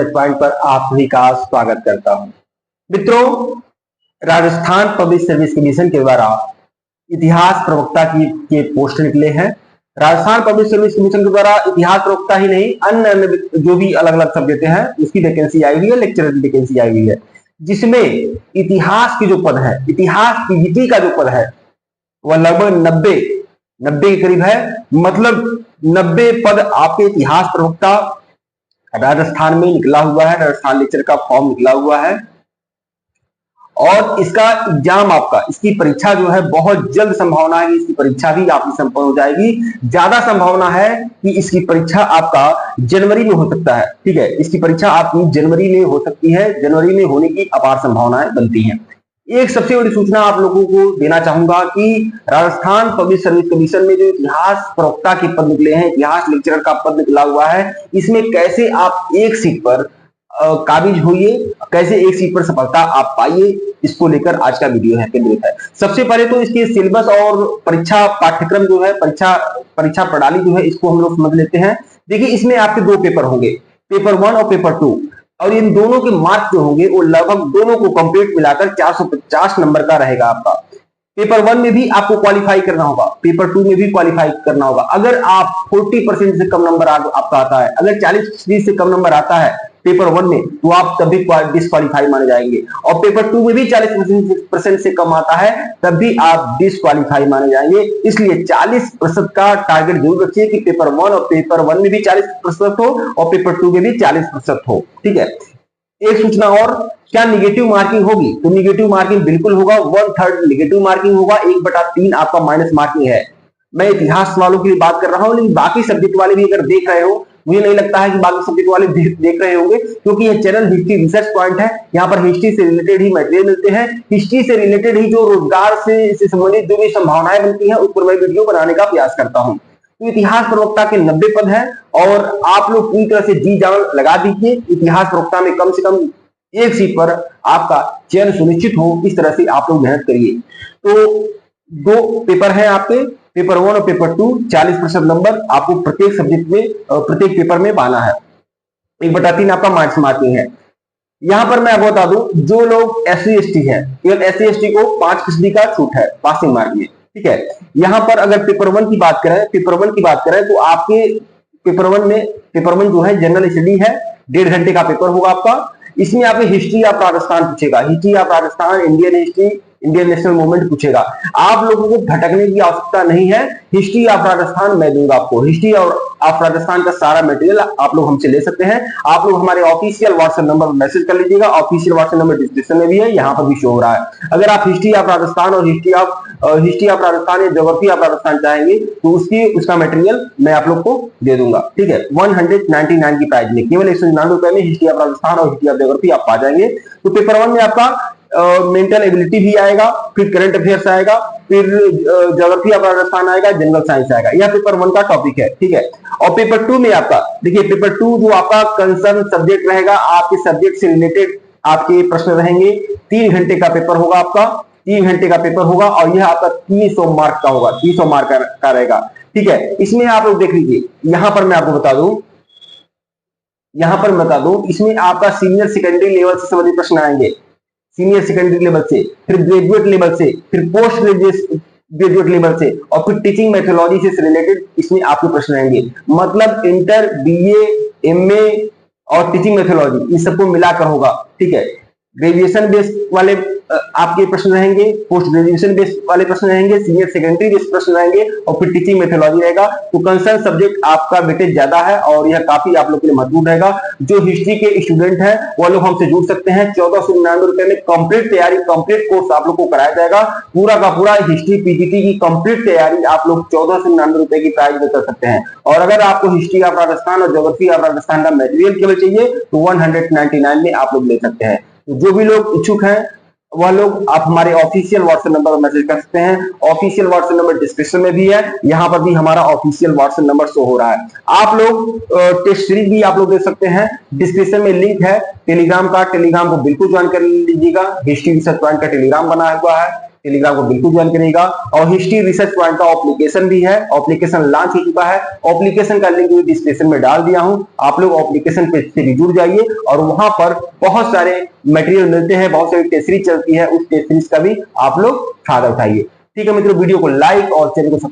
Research point पर आप सभी का स्वागत करता हूं। मित्रों, राजस्थान पब्लिक सर्विस कमीशन के द्वारा इतिहास प्रवक्ता के पोस्ट निकले हैं। राजस्थान पब्लिक सर्विस कमीशन के द्वारा इतिहास प्रवक्ता ही नहीं, अन्य जो भी अलग अलग सब्जेक्ट हैं उसकी वैकेंसी आई हुई है, लेक्चरर की वैकेंसी आई हुई है, जिसमें इतिहास की जो पद है, इतिहास की नीति का जो पद है वह लगभग 90 के करीब है। मतलब 90 पद आपके इतिहास प्रवक्ता राजस्थान में निकला हुआ है। राजस्थान लेक्चर का फॉर्म निकला हुआ है और इसका एग्जाम आपका, इसकी परीक्षा जो है बहुत जल्द संभावना है कि इसकी परीक्षा भी आपकी संपन्न हो जाएगी। ज्यादा संभावना है कि इसकी परीक्षा आपका जनवरी में हो सकता है। ठीक है, इसकी परीक्षा आपकी जनवरी में हो सकती है, जनवरी में होने की अपार संभावनाएं बनती हैं। एक सबसे बड़ी सूचना आप लोगों को देना चाहूंगा कि राजस्थान पब्लिक सर्विस कमीशन में जो इतिहास प्रवक्ता के पद निकले हैं, इतिहास लेक्चरर का पद निकला हुआ है, इसमें कैसे आप एक सीट पर काबिज होइए, कैसे एक सीट पर सफलता आप पाइए, इसको लेकर आज का वीडियो है केंद्रित है। सबसे पहले तो इसके सिलेबस और परीक्षा पाठ्यक्रम जो है, परीक्षा प्रणाली जो है, इसको हम लोग समझ लेते हैं। देखिए, इसमें आपके दो पेपर होंगे, पेपर 1 और पेपर 2, और इन दोनों के मार्क्स जो होंगे वो लगभग दोनों को कंप्लीट मिलाकर 450 नंबर का रहेगा आपका। पेपर 1 में भी आपको क्वालिफाई करना होगा, पेपर 2 में भी क्वालिफाई करना होगा। अगर आप 40% से कम नंबर आपका आता है, अगर 40% से कम नंबर आता है पेपर 1 में, तो आप तभी डिस्क्वालीफाई माने जाएंगे। और पेपर 2 में भी 40% से कम आता है, तब भी आप डिस्क्वालीफाई माने जाएंगे। इसलिए 40% का टारगेट जरूर रखिए कि पेपर 1 और पेपर 1 में भी 40% हो और पेपर 2 में भी 40% हो। ठीक है, एक सूचना और, क्या निगेटिव मार्किंग होगी? तो निगेटिव मार्किंग बिल्कुल होगा, 1/3 निगेटिव मार्किंग होगा, 1/3 आपका माइनस मार्किंग है। मैं इतिहास वालों की बात कर रहा हूं, लेकिन बाकी सब्जेक्ट वाले भी अगर देख रहे हो, मुझे नहीं लगता है कि बाकी सब्जेक्ट वाले देख रहे होंगे, क्योंकि ये चैनल हिस्ट्री रिसर्च पॉइंट है। यहाँ पर हिस्ट्री से रिलेटेड ही मटेरियल मिलते हैं, हिस्ट्री से रिलेटेड ही जो रोजगार से संबंधित जो भी संभावनाएं बनती हैं, उस पर मैं वीडियो बनाने का प्रयास करता हूँ। तो इतिहास प्रवक्ता के 90 पद हैं और आप लोग पूरी तरह से जी जान लगा दीजिए, इतिहास प्रवक्ता में कम से कम एक सीट पर आपका चयन सुनिश्चित हो, इस तरह से आप लोग मेहनत करिए। तो दो पेपर हैं आपके, पेपर 1 और पेपर 2, 40% नंबर आपको प्रत्येक सब्जेक्ट में, प्रत्येक पेपर में पाना है। 1/3 आपका मार्क्स मार्किंग है। यहां पर मैं आपको बता दूं, जो लोग SC ST है, केवल SC ST को 5% का छूट है पासिंग मार्क में। ठीक है, यहां पर अगर पेपर 1 की बात करें तो आपके पेपर 1 जो है जनरल स्टडी है, 1.5 घंटे का पेपर होगा आपका। इसमें आपने हिस्ट्री ऑफ राजस्थान पूछेगा, history of Rajasthan, Indian history, Indian national movement पूछेगा। आप लोगों को भटकने की आवश्यकता नहीं है, हिस्ट्री ऑफ राजस्थान मैं दूंगा आपको। हिस्ट्री ऑफ राजस्थान का सारा मटेरियल आप लोग हमसे ले सकते हैं। आप लोग हमारे ऑफिशियल व्हाट्सएप नंबर पर मैसेज कर लीजिएगा, ऑफिशियल व्हाट्सएप नंबर डिस्क्रिप्शन में भी है, यहाँ पर भी शो हो रहा है। अगर आप हिस्ट्री ऑफ राजस्थान और हिस्ट्री ऑफ राजस्थान या ज्योग्राफी ऑफ राजस्थान चाहेंगे तो उसका मटेरियल मैं आप लोग को दे दूंगा। ठीक है, 199 की प्राइस में, केवल 199 रुपए में हिस्ट्री ऑफ राजस्थान और हिस्ट्री ऑफ ज्योग्राफी आप पा जाएंगे। तो पेपर 1 में आपका मेंटल एबिलिटी भी आएगा, फिर करंट अफेयर्स आएगा, फिर ज्योग्राफी ऑफ राजस्थान आएगा, जनरल साइंस आएगा। यह पेपर 1 का टॉपिक है। ठीक है, और पेपर 2 में आपका, देखिए पेपर 2 जो आपका कंसर्न सब्जेक्ट रहेगा, आपके सब्जेक्ट से रिलेटेड आपके प्रश्न रहेंगे। 3 घंटे का पेपर होगा आपका, 3 घंटे का पेपर होगा और यह आपका 300 मार्क का होगा, 300 मार्क का रहेगा। ठीक है, इसमें आप लोग देख लीजिए, यहां पर मैं आपको बता दूं, इसमें आपका सीनियर सेकेंडरी लेवल से संबंधित प्रश्न आएंगे, सीनियर सेकेंडरी लेवल से, फिर ग्रेजुएट लेवल से, फिर पोस्ट ग्रेजुएट लेवल से, और फिर टीचिंग मेथोलॉजी से रिलेटेड इसमें आपके प्रश्न रहेंगे। मतलब इंटर, BA, MA और टीचिंग मेथोलॉजी, इन सबको मिलाकर होगा। ठीक है, ग्रेजुएशन बेस्ड वाले आपके प्रश्न रहेंगे, पोस्ट ग्रेजुएशन बेस्ड वाले प्रश्न रहेंगे, सीनियर सेकेंडरी बेस्ड प्रश्न रहेंगे, और फिर टीचिंग मेथोलॉजी रहेगा। तो कंसर्न सब्जेक्ट आपका वेटेज ज्यादा है और यह काफी आप लोग के लिए महत्वपूर्ण रहेगा। जो हिस्ट्री के स्टूडेंट हैं वो लोग हमसे जुड़ सकते हैं। 1499 रुपए में कंप्लीट तैयारी, कंप्लीट कोर्स आप लोग को कराया जाएगा। पूरा का पूरा हिस्ट्री PGT की कंप्लीट तैयारी आप लोग 1499 रुपए की प्राइस में कर सकते हैं। और अगर आपको हिस्ट्री ऑफ राजस्थान और ज्योग्राफी ऑफ राजस्थान का मटेरियल केवल चाहिए तो 199 में आप लोग ले सकते हैं। तो जो भी लोग इच्छुक हैं वह लोग आप हमारे ऑफिशियल व्हाट्सएप नंबर पर मैसेज कर सकते हैं। ऑफिशियल व्हाट्सएप नंबर डिस्क्रिप्शन में भी है, यहाँ पर भी हमारा ऑफिशियल व्हाट्सएप नंबर शो हो रहा है। आप लोग टेस्ट सीरीज भी आप लोग देख सकते हैं, डिस्क्रिप्शन में लिंक है टेलीग्राम का, टेलीग्राम को बिल्कुल ज्वाइन कर लीजिएगा। हिस्ट्री रिसर्च पॉइंट का टेलीग्राम बना हुआ है, टेलीग्राम को बिल्कुल ज्वाइन करिएगा। और हिस्ट्री रिसर्च पॉइंट का एप्लीकेशन भी है, एप्लीकेशन लॉन्च हो चुका है। एप्लीकेशन का लिंक भी डिस्क्रिप्शन में डाल दिया हूं, आप लोग एप्लीकेशन पे से भी जुड़ जाइए और वहां पर बहुत सारे मटेरियल मिलते हैं, बहुत सारी टेस्ट सीरीज चलती है, उस टेस्ट सीरीज का भी आप लोग फायदा उठाइए। ठीक है मित्रों, वीडियो को लाइक और चैनल को